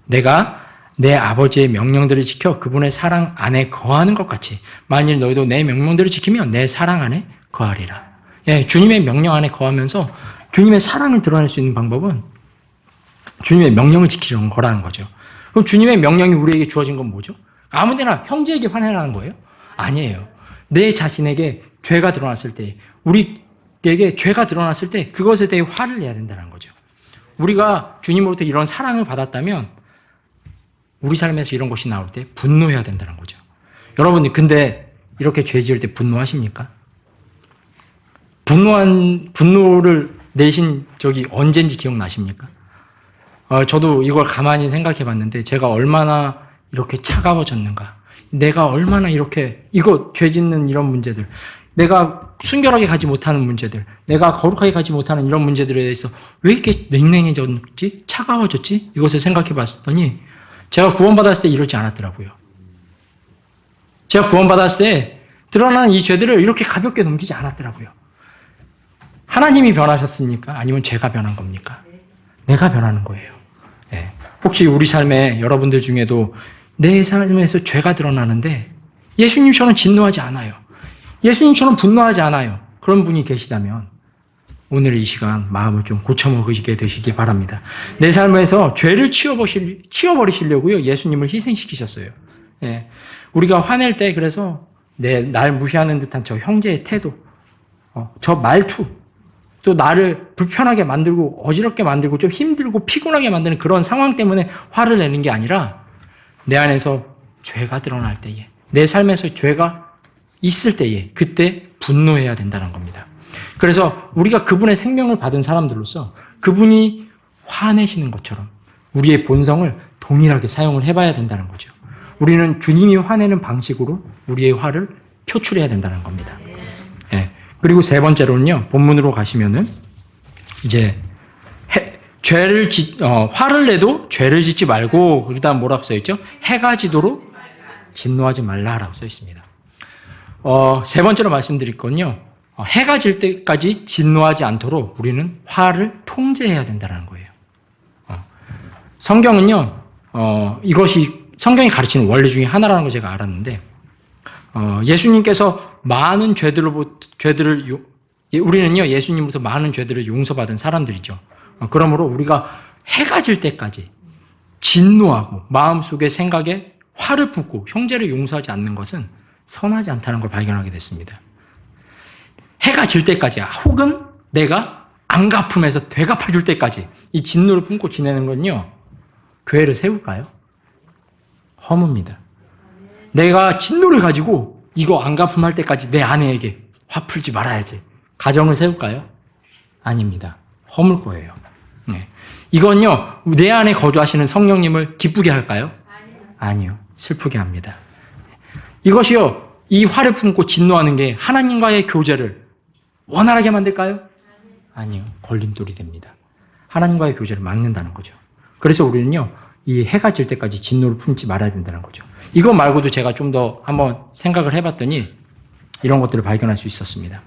내가 내 아버지의 명령들을 지켜 그분의 사랑 안에 거하는 것 같이 만일 너희도 내 명령들을 지키면 내 사랑 안에 거하리라. 예, 주님의 명령 안에 거하면서 주님의 사랑을 드러낼 수 있는 방법은 주님의 명령을 지키는 거라는 거죠. 그럼 주님의 명령이 우리에게 주어진 건 뭐죠? 아무데나 형제에게 화내라는 거예요? 아니에요. 내 자신에게 죄가 드러났을 때, 우리에게 죄가 드러났을 때 그것에 대해 화를 내야 된다는 거죠. 우리가 주님으로부터 이런 사랑을 받았다면 우리 삶에서 이런 것이 나올 때 분노해야 된다는 거죠. 여러분들 근데 이렇게 죄 지을 때 분노하십니까? 분노를 내신 적이 언젠지 기억나십니까? 저도 이걸 가만히 생각해 봤는데 제가 얼마나 이렇게 차가워졌는가. 내가 얼마나 이렇게 죄 짓는 이런 문제들, 내가 순결하게 가지 못하는 문제들, 내가 거룩하게 가지 못하는 이런 문제들에 대해서 왜 이렇게 냉랭해졌지? 차가워졌지? 이것을 생각해 봤더니 제가 구원받았을 때 이러지 않았더라고요. 제가 구원받았을 때 드러난 이 죄들을 이렇게 가볍게 넘기지 않았더라고요. 하나님이 변하셨습니까? 아니면 제가 변한 겁니까? 내가 변하는 거예요. 네. 혹시 우리 삶에 여러분들 중에도 내 삶에서 죄가 드러나는데 예수님처럼 진노하지 않아요. 예수님처럼 분노하지 않아요. 그런 분이 계시다면 오늘 이 시간 마음을 좀 고쳐먹으시게 되시기 바랍니다. 내 삶에서 죄를 치워버리시려고요. 예수님을 희생시키셨어요. 예. 우리가 화낼 때 그래서 날 무시하는 듯한 저 형제의 태도, 저 말투, 또 나를 불편하게 만들고 어지럽게 만들고 좀 힘들고 피곤하게 만드는 그런 상황 때문에 화를 내는 게 아니라 내 안에서 죄가 드러날 때에, 내 삶에서 죄가 있을 때에 그때 분노해야 된다는 겁니다. 그래서 우리가 그분의 생명을 받은 사람들로서 그분이 화내시는 것처럼 우리의 본성을 동일하게 사용을 해봐야 된다는 거죠. 우리는 주님이 화내는 방식으로 우리의 화를 표출해야 된다는 겁니다. 예. 그리고 세 번째로는요, 본문으로 가시면은 이제 화를 내도 죄를 짓지 말고, 그다음 뭐라고 써 있죠? 해가 지도록 진노하지 말라라고 써 있습니다. 세 번째로 말씀드릴 건요, 해가 질 때까지 진노하지 않도록 우리는 화를 통제해야 된다는 거예요. 성경은요, 이것이 성경이 가르치는 원리 중에 하나라는 걸 제가 알았는데, 예수님께서 많은 우리는요, 예수님으로부터 많은 죄들을 용서받은 사람들이죠. 그러므로 우리가 해가 질 때까지 진노하고 마음속에 생각에 화를 품고 형제를 용서하지 않는 것은 선하지 않다는 걸 발견하게 됐습니다. 해가 질 때까지, 혹은 내가 안 갚으면서 되갚아 줄 때까지 이 진노를 품고 지내는 건요, 교회를 세울까요? 허무입니다. 내가 진노를 가지고 이거 안 갚음할 때까지 내 아내에게 화 풀지 말아야지. 가정을 세울까요? 아닙니다. 허물 거예요. 네. 이건요, 내 안에 거주하시는 성령님을 기쁘게 할까요? 아니요. 슬프게 합니다. 이것이요, 이 화를 품고 진노하는 게 하나님과의 교제를 원활하게 만들까요? 아니요. 걸림돌이 됩니다. 하나님과의 교제를 막는다는 거죠. 그래서 우리는요, 이 해가 질 때까지 진노를 품지 말아야 된다는 거죠. 이거 말고도 제가 좀 더 한번 생각을 해봤더니 이런 것들을 발견할 수 있었습니다.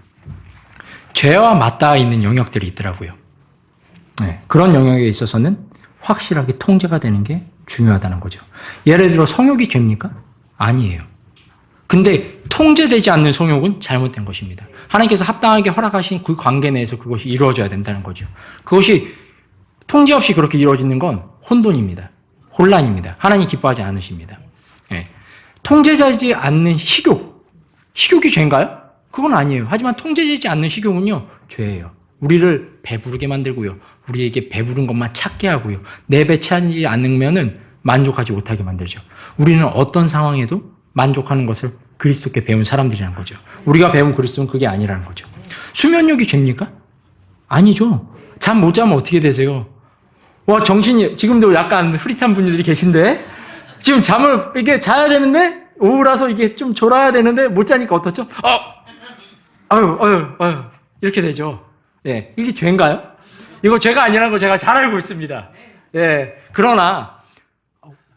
죄와 맞닿아 있는 영역들이 있더라고요. 네, 그런 영역에 있어서는 확실하게 통제가 되는 게 중요하다는 거죠. 예를 들어 성욕이 죄입니까? 아니에요. 근데 통제되지 않는 성욕은 잘못된 것입니다. 하나님께서 합당하게 허락하신 그 관계 내에서 그것이 이루어져야 된다는 거죠. 그것이 통제 없이 그렇게 이루어지는 건 혼돈입니다. 혼란입니다. 하나님 기뻐하지 않으십니다. 네. 통제되지 않는 식욕이 죄인가요? 그건 아니에요. 하지만 통제되지 않는 식욕은요, 죄예요. 우리를 배부르게 만들고요, 우리에게 배부른 것만 찾게 하고요, 내 배 채하지 않으면은 만족하지 못하게 만들죠. 우리는 어떤 상황에도 만족하는 것을 그리스도께 배운 사람들이라는 거죠. 우리가 배운 그리스도는 그게 아니라는 거죠. 수면욕이 죄입니까? 아니죠. 잠 못 자면 어떻게 되세요? 정신이, 지금도 약간 흐릿한 분들이 계신데, 지금 잠을 이게 자야 되는데, 오후라서 이게 좀 졸아야 되는데, 못 자니까 어떻죠? 이렇게 되죠. 예. 이게 죄인가요? 이거 죄가 아니라는 걸 제가 잘 알고 있습니다. 예. 그러나,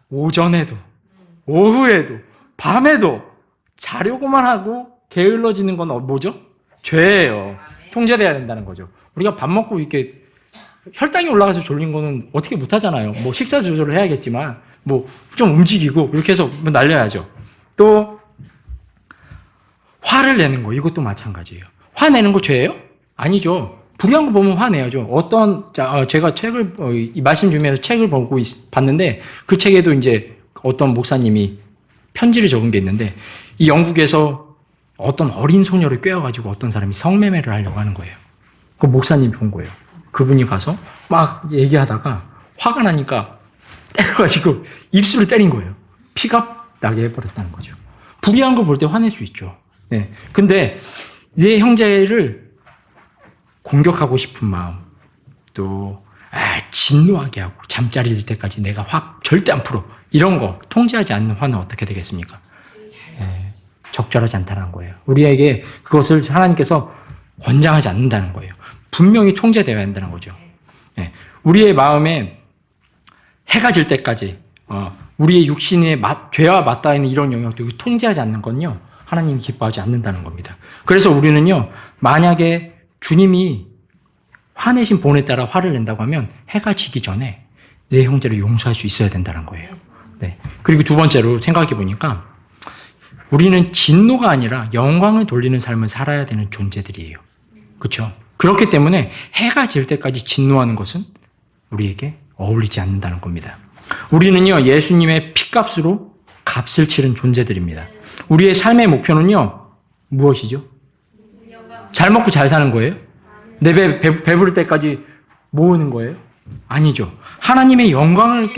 오전에도, 오후에도, 밤에도 자려고만 하고 게을러지는 건 뭐죠? 죄예요. 통제돼야 된다는 거죠. 우리가 밥 먹고 이렇게 혈당이 올라가서 졸린 거는 어떻게 못 하잖아요. 뭐 식사 조절을 해야겠지만 뭐 좀 움직이고 이렇게 해서 뭐 날려야죠. 또 화를 내는 거 이것도 마찬가지예요. 화내는 거 죄예요? 아니죠. 불의한 거 보면 화내야죠. 제가 책을 이 말씀 중에서 책을 보고 봤는데 그 책에도 이제 어떤 목사님이 편지를 적은 게 있는데 이 영국에서 어떤 어린 소녀를 꿰어가지고 어떤 사람이 성매매를 하려고 하는 거예요. 그 목사님이 본 거예요. 그분이 가서 막 얘기하다가 화가 나니까 때려가지고 입술을 때린 거예요. 피가 나게 해버렸다는 거죠. 불의한 거 볼 때 화낼 수 있죠. 네. 근데 내 형제를 공격하고 싶은 마음, 또 진노하게 하고 잠자리 들 때까지 내가 확 절대 안 풀어. 이런 거 통제하지 않는 화는 어떻게 되겠습니까? 네. 적절하지 않다는 거예요. 우리에게 그것을 하나님께서 권장하지 않는다는 거예요. 분명히 통제되어야 한다는 거죠. 네. 우리의 마음에 해가 질 때까지 우리의 육신의 죄와 맞닿아 있는 이런 영역도 통제하지 않는 건요. 하나님이 기뻐하지 않는다는 겁니다. 그래서 우리는요. 만약에 주님이 화내신 본에 따라 화를 낸다고 하면 해가 지기 전에 내 형제를 용서할 수 있어야 된다는 거예요. 네. 그리고 두 번째로 생각해 보니까 우리는 진노가 아니라 영광을 돌리는 삶을 살아야 되는 존재들이에요. 그렇죠? 그렇기 때문에 해가 질 때까지 진노하는 것은 우리에게 어울리지 않는다는 겁니다. 우리는요, 예수님의 피값으로 값을 치른 존재들입니다. 우리의 삶의 목표는요, 무엇이죠? 잘 먹고 잘 사는 거예요? 내 배부를 때까지 모으는 거예요? 아니죠. 하나님의 영광을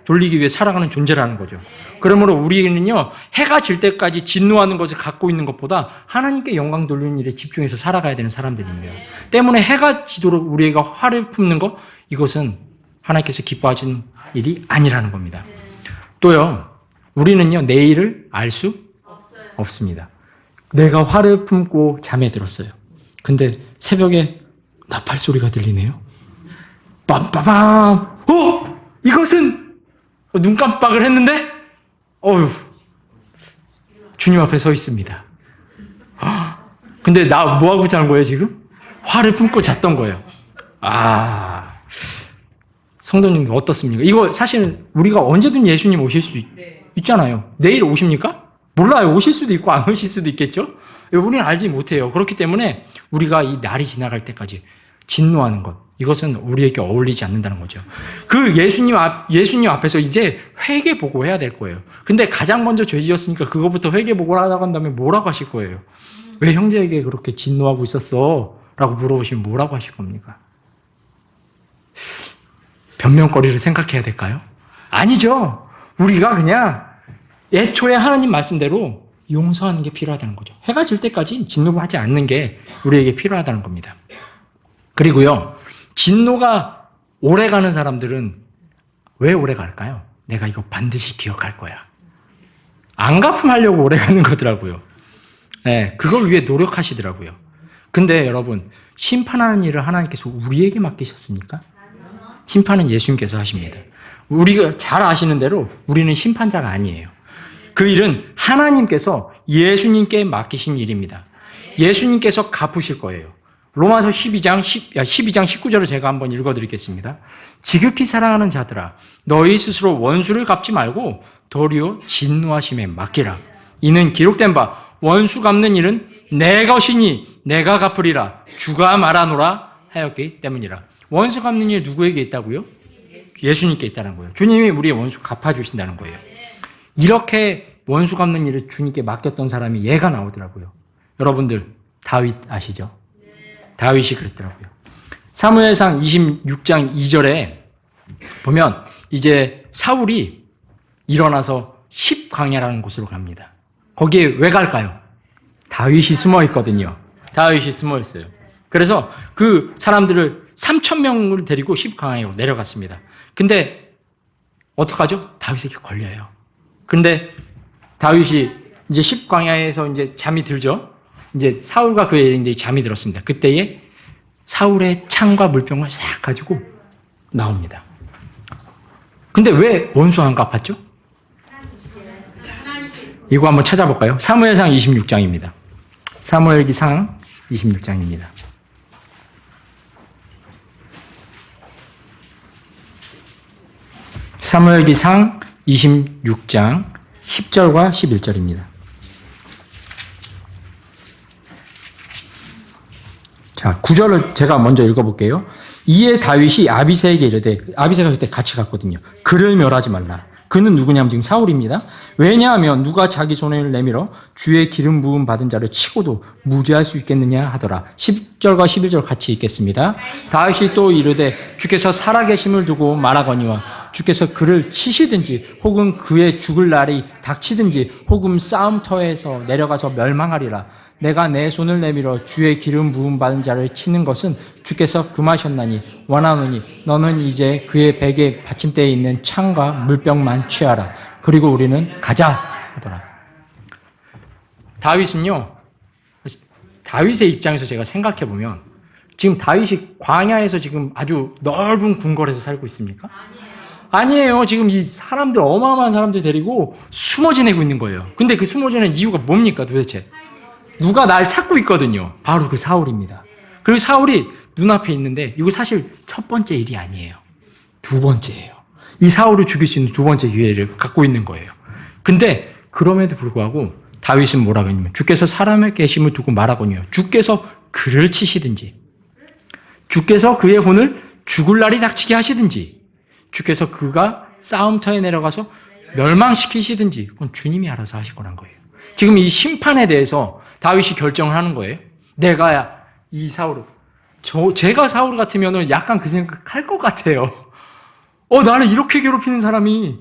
돌리기 위해 살아가는 존재라는 거죠. 그러므로 우리는요, 해가 질 때까지 진노하는 것을 갖고 있는 것보다 하나님께 영광 돌리는 일에 집중해서 살아가야 되는 사람들입니다. 때문에 해가 지도록 우리가 화를 품는 것, 이것은 하나님께서 기뻐하시는 일이 아니라는 겁니다. 또요, 우리는요, 내일을 알 수 없습니다. 내가 화를 품고 잠에 들었어요. 근데 새벽에 나팔 소리가 들리네요. 빰빠밤! 이것은 눈 깜빡을 했는데, 주님 앞에 서 있습니다. 근데 나 뭐하고 자는 거예요, 지금? 화를 품고 잤던 거예요. 성도님 어떻습니까? 이거 사실은 우리가 언제든 예수님 오실 수 있잖아요. 내일 오십니까? 몰라요. 오실 수도 있고 안 오실 수도 있겠죠? 우리는 알지 못해요. 그렇기 때문에 우리가 이 날이 지나갈 때까지 진노하는 것, 이것은 우리에게 어울리지 않는다는 거죠. 그 예수님 앞에서 이제 회개보고 해야 될 거예요. 근데 가장 먼저 죄 지었으니까 그거부터 회개보고 하라고 한다면 뭐라고 하실 거예요? 왜 형제에게 그렇게 진노하고 있었어? 라고 물어보시면 뭐라고 하실 겁니까? 변명거리를 생각해야 될까요? 아니죠. 우리가 그냥 애초에 하나님 말씀대로 용서하는 게 필요하다는 거죠. 해가 질 때까지 진노하지 않는 게 우리에게 필요하다는 겁니다. 그리고요, 진노가 오래가는 사람들은 왜 오래갈까요? 내가 이거 반드시 기억할 거야. 안 갚음하려고 오래가는 거더라고요. 네, 그걸 위해 노력하시더라고요. 근데 여러분, 심판하는 일을 하나님께서 우리에게 맡기셨습니까? 심판은 예수님께서 하십니다. 우리가 잘 아시는 대로 우리는 심판자가 아니에요. 그 일은 하나님께서 예수님께 맡기신 일입니다. 예수님께서 갚으실 거예요. 로마서 12장 19절을 제가 한번 읽어드리겠습니다. 지극히 사랑하는 자들아, 너희 스스로 원수를 갚지 말고 도리어 진노하심에 맡기라. 이는 기록된 바 원수 갚는 일은 내 것이니 내가 갚으리라. 주가 말하노라 하였기 때문이라. 원수 갚는 일 누구에게 있다고요? 예수님께 있다는 거예요. 주님이 우리의 원수 갚아주신다는 거예요. 이렇게 원수 갚는 일을 주님께 맡겼던 사람이 얘가 나오더라고요. 여러분들 다윗 아시죠? 다윗이 그랬더라고요. 사무엘상 26장 2절에 보면 이제 사울이 일어나서 10광야라는 곳으로 갑니다. 거기에 왜 갈까요? 다윗이 숨어 있거든요. 다윗이 숨어 있어요. 그래서 그 사람들을 3,000명을 데리고 10광야로 내려갔습니다. 근데 어떡하죠? 다윗에게 걸려요. 근데 다윗이 이제 10광야에서 이제 잠이 들죠. 이제 사울과 그의 일인들이 잠이 들었습니다. 그때에 사울의 창과 물병을 싹 가지고 나옵니다. 근데 왜 원수 안 갚았죠? 이거 한번 찾아볼까요? 사무엘상 26장입니다. 사무엘기상 26장입니다. 사무엘기상 26장 10절과 11절입니다. 자, 9절을 제가 먼저 읽어볼게요. 이에 다윗이 아비새에게 이르되, 아비새가 그때 같이 갔거든요. 그를 멸하지 말라. 그는 누구냐면 지금 사울입니다. 왜냐하면 누가 자기 손을 내밀어 주의 기름 부음 받은 자를 치고도 무죄할 수 있겠느냐 하더라. 10절과 11절 같이 읽겠습니다. 다윗이 또 이르되 주께서 살아계심을 두고 말하거니와 주께서 그를 치시든지 혹은 그의 죽을 날이 닥치든지 혹은 싸움터에서 내려가서 멸망하리라. 내가 내 손을 내밀어 주의 기름 부음 받은 자를 치는 것은 주께서 금하셨나니 원하노니 너는 이제 그의 베개 받침대에 있는 창과 물병만 취하라. 그리고 우리는 가자 하더라. 다윗은요, 다윗의 입장에서 제가 생각해 보면 지금 다윗이 광야에서 지금 아주 넓은 궁궐에서 살고 있습니까? 아니에요. 지금 이 사람들, 어마어마한 사람들 데리고 숨어 지내고 있는 거예요. 근데 그 숨어 지내는 이유가 뭡니까 도대체? 누가 날 찾고 있거든요. 바로 그 사울입니다. 그리고 사울이 눈앞에 있는데 이거 사실 첫 번째 일이 아니에요. 두 번째예요. 이 사울을 죽일 수 있는 두 번째 기회를 갖고 있는 거예요. 근데 그럼에도 불구하고 다윗은 뭐라고 했냐면 주께서 사람의 계심을 두고 말하거니와 주께서 그를 치시든지 주께서 그의 혼을 죽을 날이 닥치게 하시든지 주께서 그가 싸움터에 내려가서 멸망시키시든지 그건 주님이 알아서 하실 거란 거예요. 지금 이 심판에 대해서 다윗이 결정을 하는 거예요. 내가 이 사울을, 제가 사울 같으면 약간 그 생각할 것 같아요. 나를 이렇게 괴롭히는 사람이,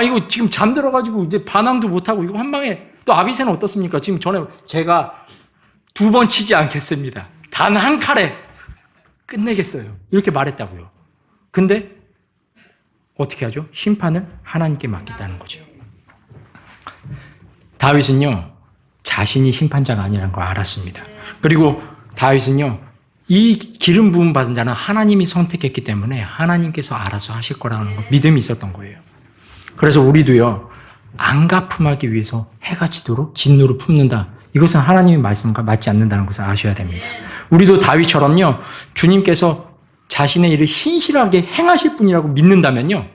이거 지금 잠들어가지고 이제 반항도 못하고 이거 한 방에, 또 아비새는 어떻습니까? 지금 전에 제가 2번 치지 않겠습니다. 단 한 칼에 끝내겠어요. 이렇게 말했다고요. 근데 어떻게 하죠? 심판을 하나님께 맡겠다는 거죠. 다윗은요, 자신이 심판자가 아니라는 걸 알았습니다. 그리고 다윗은요, 이 기름 부음 받은 자는 하나님이 선택했기 때문에 하나님께서 알아서 하실 거라는 믿음이 있었던 거예요. 그래서 우리도요, 안가품하기 위해서 해가 지도록 진노를 품는다. 이것은 하나님의 말씀과 맞지 않는다는 것을 아셔야 됩니다. 우리도 다윗처럼요, 주님께서 자신의 일을 신실하게 행하실 분이라고 믿는다면요,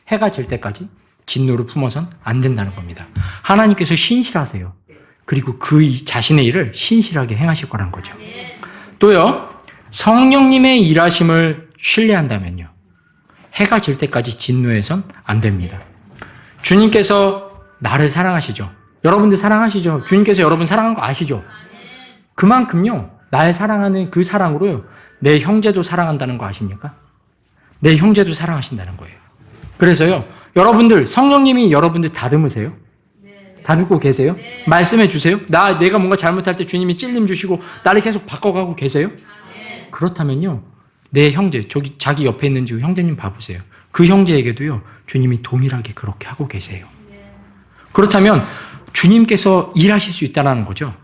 해가 질 때까지 진노를 품어선 안 된다는 겁니다. 하나님께서 신실하세요. 그리고 그 자신의 일을 신실하게 행하실 거라는 거죠. 또요, 성령님의 일하심을 신뢰한다면요, 해가 질 때까지 진노해선 안 됩니다. 주님께서 나를 사랑하시죠. 여러분들 사랑하시죠. 주님께서 여러분 사랑하는 거 아시죠. 그만큼요, 날 사랑하는 그 사랑으로 내 형제도 사랑한다는 거 아십니까? 내 형제도 사랑하신다는 거예요. 그래서요, 여러분들 성령님이 여러분들 다듬으세요. 다듬고 계세요? 말씀해 주세요? 내가 뭔가 잘못할 때 주님이 찔림 주시고 나를 계속 바꿔가고 계세요? 그렇다면요, 내 형제, 자기 옆에 있는 형제님 봐보세요. 그 형제에게도요, 주님이 동일하게 그렇게 하고 계세요. 그렇다면 주님께서 일하실 수 있다는 거죠.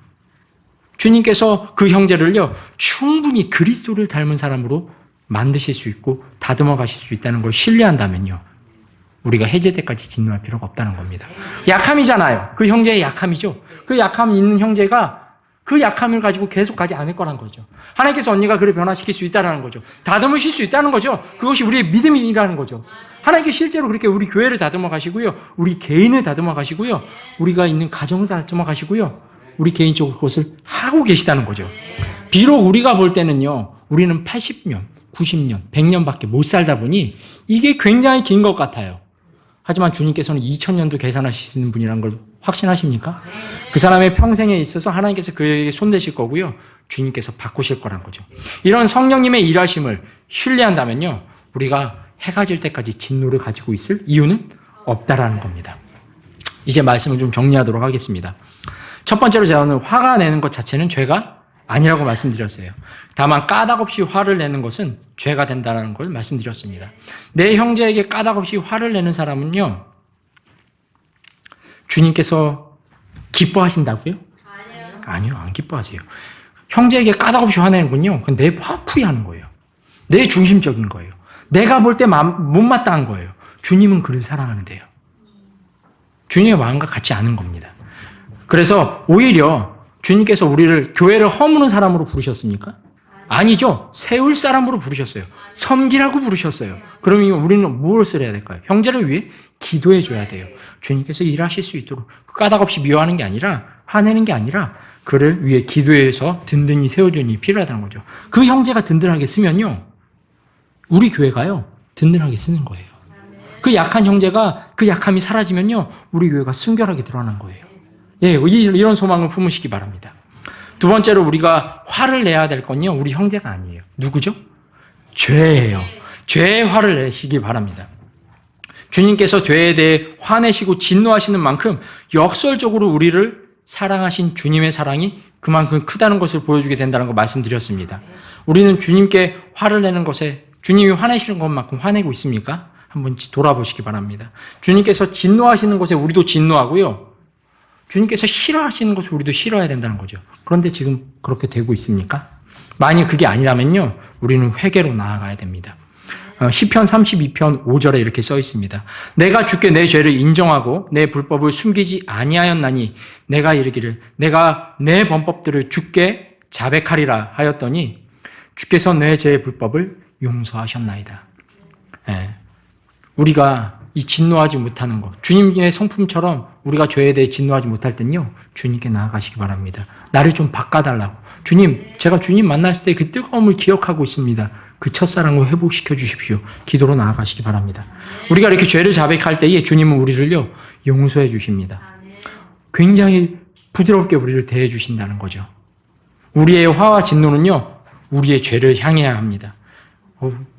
주님께서 그 형제를요, 충분히 그리스도를 닮은 사람으로 만드실 수 있고 다듬어 가실 수 있다는 걸 신뢰한다면요, 우리가 해제 때까지 진노할 필요가 없다는 겁니다. 약함이잖아요. 그 형제의 약함이죠. 그 약함 있는 형제가 그 약함을 가지고 계속 가지 않을 거란 거죠. 하나님께서 언니가 그를 변화시킬 수 있다는 거죠. 다듬으실 수 있다는 거죠. 그것이 우리의 믿음이라는 거죠. 하나님께서 실제로 그렇게 우리 교회를 다듬어 가시고요, 우리 개인을 다듬어 가시고요, 우리가 있는 가정을 다듬어 가시고요, 우리 개인적으로 그것을 하고 계시다는 거죠. 비록 우리가 볼 때는요, 우리는 80년, 90년, 100년밖에 못 살다 보니 이게 굉장히 긴 것 같아요. 하지만 주님께서는 2000년도 계산하시는 분이라는 걸 확신하십니까? 그 사람의 평생에 있어서 하나님께서 그에게 손대실 거고요, 주님께서 바꾸실 거란 거죠. 이런 성령님의 일하심을 신뢰한다면요, 우리가 해가 질 때까지 진노를 가지고 있을 이유는 없다라는 겁니다. 이제 말씀을 좀 정리하도록 하겠습니다. 첫 번째로 제가 오늘 화가 내는 것 자체는 죄가 아니라고 말씀드렸어요. 다만 까닭 없이 화를 내는 것은 죄가 된다는 걸 말씀드렸습니다. 내 형제에게 까닭 없이 화를 내는 사람은요, 주님께서 기뻐하신다고요? 아니요, 안 기뻐하세요. 형제에게 까닭 없이 화내는군요, 그건 내 화풀이 하는 거예요. 내 중심적인 거예요. 내가 볼 때 못마땅한 거예요. 주님은 그를 사랑하는데요. 주님의 마음과 같지 않은 겁니다. 그래서 오히려 주님께서 우리를 교회를 허무는 사람으로 부르셨습니까? 아니죠. 세울 사람으로 부르셨어요. 섬기라고 부르셨어요. 그러면 우리는 무엇을 해야 될까요? 형제를 위해 기도해 줘야 돼요. 주님께서 일하실 수 있도록 까닭 없이 미워하는 게 아니라 화내는 게 아니라 그를 위해 기도해서 든든히 세워주니 필요하다는 거죠. 그 형제가 든든하게 쓰면요, 우리 교회가요 든든하게 쓰는 거예요. 그 약한 형제가 그 약함이 사라지면요, 우리 교회가 순결하게 드러난 거예요. 예, 이런 소망을 품으시기 바랍니다. 두 번째로 우리가 화를 내야 될 건요, 우리 형제가 아니에요. 누구죠? 죄예요. 죄에 화를 내시기 바랍니다. 주님께서 죄에 대해 화내시고 진노하시는 만큼 역설적으로 우리를 사랑하신 주님의 사랑이 그만큼 크다는 것을 보여주게 된다는 거 말씀드렸습니다. 우리는 주님께 화를 내는 것에 주님이 화내시는 것만큼 화내고 있습니까? 한번 돌아보시기 바랍니다. 주님께서 진노하시는 것에 우리도 진노하고요, 주님께서 싫어하시는 것을 우리도 싫어해야 된다는 거죠. 그런데 지금 그렇게 되고 있습니까? 만약 그게 아니라면요, 우리는 회개로 나아가야 됩니다. 시편 32편 5절에 이렇게 써 있습니다. 내가 주께 내 죄를 인정하고 내 불법을 숨기지 아니하였나니 내가 이르기를 내가 내 범법들을 주께 자백하리라 하였더니 주께서 내 죄의 불법을 용서하셨나이다. 예. 우리가 이 진노하지 못하는 것, 주님의 성품처럼 우리가 죄에 대해 진노하지 못할 땐요, 주님께 나아가시기 바랍니다. 나를 좀 바꿔달라고. 주님, 제가 주님 만났을 때 그 뜨거움을 기억하고 있습니다. 그 첫사랑을 회복시켜 주십시오. 기도로 나아가시기 바랍니다. 우리가 이렇게 죄를 자백할 때에 주님은 우리를요, 용서해 주십니다. 굉장히 부드럽게 우리를 대해 주신다는 거죠. 우리의 화와 진노는요, 우리의 죄를 향해야 합니다.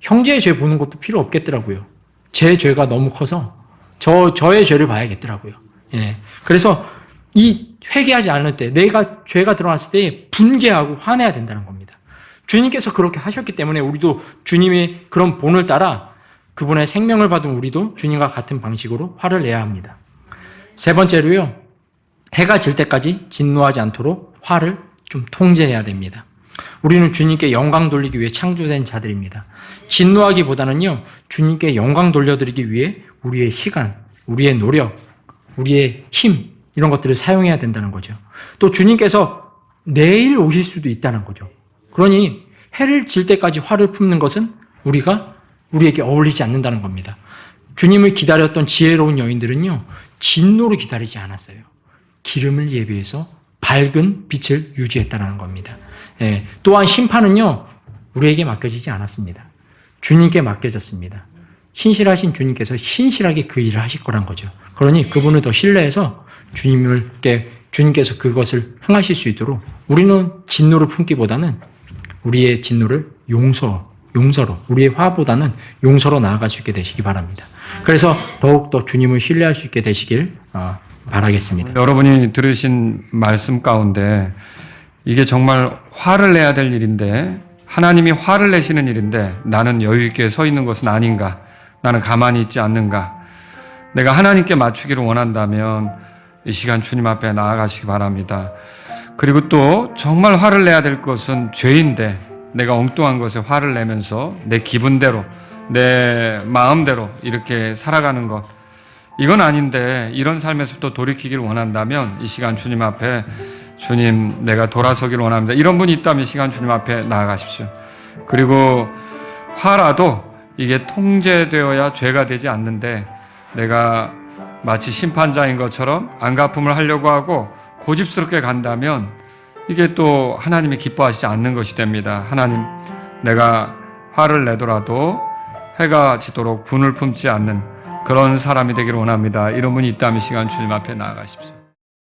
형제의 죄 보는 것도 필요 없겠더라고요. 제 죄가 너무 커서 저의 죄를 봐야겠더라고요. 예. 그래서 이 회개하지 않을 때, 내가 죄가 드러났을 때 분개하고 화내야 된다는 겁니다. 주님께서 그렇게 하셨기 때문에 우리도 주님의 그런 본을 따라 그분의 생명을 받은 우리도 주님과 같은 방식으로 화를 내야 합니다. 세 번째로요, 해가 질 때까지 진노하지 않도록 화를 좀 통제해야 됩니다. 우리는 주님께 영광 돌리기 위해 창조된 자들입니다. 진노하기보다는요, 주님께 영광 돌려드리기 위해 우리의 시간, 우리의 노력, 우리의 힘, 이런 것들을 사용해야 된다는 거죠. 또 주님께서 내일 오실 수도 있다는 거죠. 그러니 해를 질 때까지 화를 품는 것은 우리에게 어울리지 않는다는 겁니다. 주님을 기다렸던 지혜로운 여인들은요, 진노로 기다리지 않았어요. 기름을 예비해서 밝은 빛을 유지했다는 겁니다. 예, 또한 심판은요, 우리에게 맡겨지지 않았습니다. 주님께 맡겨졌습니다. 신실하신 주님께서 신실하게 그 일을 하실 거란 거죠. 그러니 그분을 더 신뢰해서 주님께서 그것을 행하실 수 있도록 우리는 진노를 품기보다는 우리의 진노를 용서로, 우리의 화보다는 용서로 나아갈 수 있게 되시기 바랍니다. 그래서 더욱더 주님을 신뢰할 수 있게 되시길 바라겠습니다. 여러분이 들으신 말씀 가운데 이게 정말 화를 내야 될 일인데, 하나님이 화를 내시는 일인데 나는 여유 있게 서 있는 것은 아닌가, 나는 가만히 있지 않는가, 내가 하나님께 맞추기를 원한다면 이 시간 주님 앞에 나아가시기 바랍니다. 그리고 또 정말 화를 내야 될 것은 죄인데 내가 엉뚱한 것에 화를 내면서 내 기분대로, 내 마음대로 이렇게 살아가는 것, 이건 아닌데 이런 삶에서부터 돌이키기를 원한다면 이 시간 주님 앞에, 주님 내가 돌아서기를 원합니다, 이런 분이 있다면 이 시간 주님 앞에 나아가십시오. 그리고 화라도 이게 통제되어야 죄가 되지 않는데, 내가 마치 심판자인 것처럼 안갚음을 하려고 하고 고집스럽게 간다면 이게 또 하나님이 기뻐하시지 않는 것이 됩니다. 하나님, 내가 화를 내더라도 해가 지도록 분을 품지 않는 그런 사람이 되기를 원합니다. 이런 분이 있다면 이 시간 주님 앞에 나아가십시오.